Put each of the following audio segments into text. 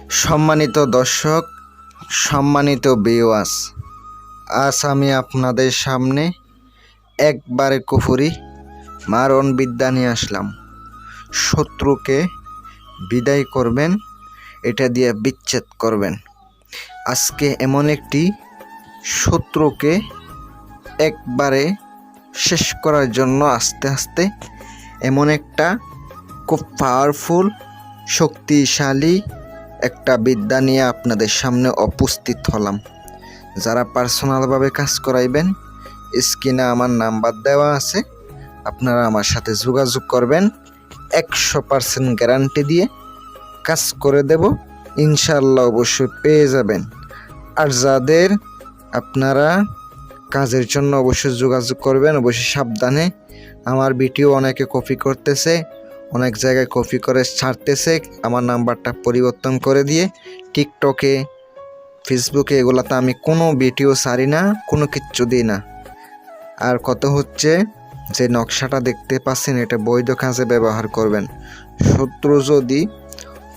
সম্মানিত দর্শক, সম্মানিত ভিউয়ার্স, আজ আমি আপনাদের সামনে একবারে কুফরি মারণ বিদ্যা নিয়ে আসলাম। শত্রুকে বিদায় করবেন, এটা দিয়ে বিচ্ছেদ করবেন। আজকে এমন একটি শত্রুকে একবারে শেষ করার জন্য আস্তে আস্তে এমন একটা খুব পাওয়ারফুল শক্তিশালী একটা বিদ্যা নিয়ে আপনাদের সামনে উপস্থিত হলাম। যারা পার্সোনালভাবে কাজ করাইবেন, স্ক্রিনে আমার নাম্বার দেওয়া আছে, আপনারা আমার সাথে যোগাযোগ করবেন। 100% গ্যারান্টি দিয়ে কাজ করে দেব, ইনশাআল্লাহ অবশ্যই পেয়ে যাবেন। আর যাদের আপনারা কাজের জন্য অবশ্যই যোগাযোগ করবেন, অবশ্যই সাবধানে। আমার ভিডিও অনেকে কপি করতেছে, অনেক জায়গায় কপি করে ছাড়তেছে। আমার নাম্বারটা পরিবর্তন করে দিয়ে টিকটকে, ফেসবুকে এগুলাতে আমি কোনো ভিডিও ছাড়ি না, কোনো কিচ্ছু দিই না। আর কত হচ্ছে যে নকশাটা দেখতে পাচ্ছেন, এটা বৈধ কাজে ব্যবহার করবেন। শত্রু যদি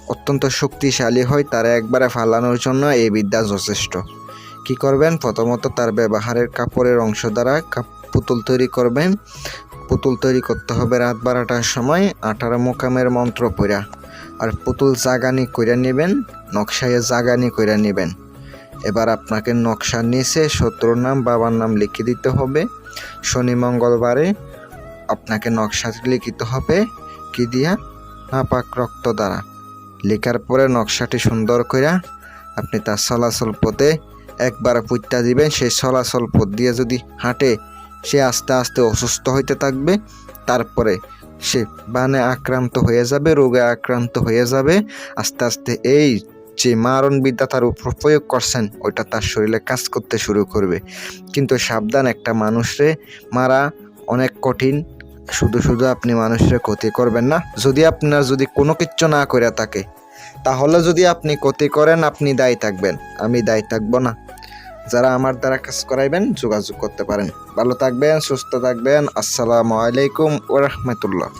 অত্যন্ত শক্তিশালী হয়, তারা একবারে ফালানোর জন্য এই বিদ্যা যথেষ্ট। কি করবেন? প্রথমত তার ব্যবহারের কাপড়ের অংশ দ্বারা পুতুল তৈরি করবেন। পুতুল তৈরি করতে হবে রাত 12টার সময় 18 মোকামের মন্ত্র পড়া। আর পুতুল জাগানি কইরা নেবেন, নকশায় জাগানি কইরা নেবেন। এবার আপনাকে নকশার নিচে শত্রুর নাম, বাবার নাম লিখে দিতে হবে। শনি মঙ্গলবারে আপনাকে নকশা লিখিতে হবে কি দিয়া? নাপাক রক্ত দ্বারা। লেখার পরে নকশাটি সুন্দর কইরা আপনি তার চলাচল পথে একবার পুঁতটা দিবেন। সেই চলাচল পথ দিয়ে যদি হাঁটে, সে আস্তে আস্তে অসুস্থ হইতে থাকবে। তারপরে সে বানে আক্রান্ত হয়ে যাবে, রোগে আক্রান্ত হয়ে যাবে। আস্তে আস্তে এই যে মারণ বিদ্যা তার উপর প্রয়োগ করছেন, ওইটা তার শরীরে কাজ করতে শুরু করবে। কিন্তু সাবধান, একটা মানুষরে মারা অনেক কঠিন। শুধু শুধু আপনি মানুষের ক্ষতি করবেন না। যদি কোনো কিচ্ছু না করে থাকে, তাহলে যদি আপনি ক্ষতি করেন, আপনি দায়ী থাকবেন, আমি দায়ী থাকবো না। যারা আমার দ্বারা কাজ করাইবেন যোগাযোগ করতে পারেন। ভালো থাকবেন, সুস্থ থাকবেন। আসসালামু আলাইকুম ওয়া রাহমাতুল্লাহ।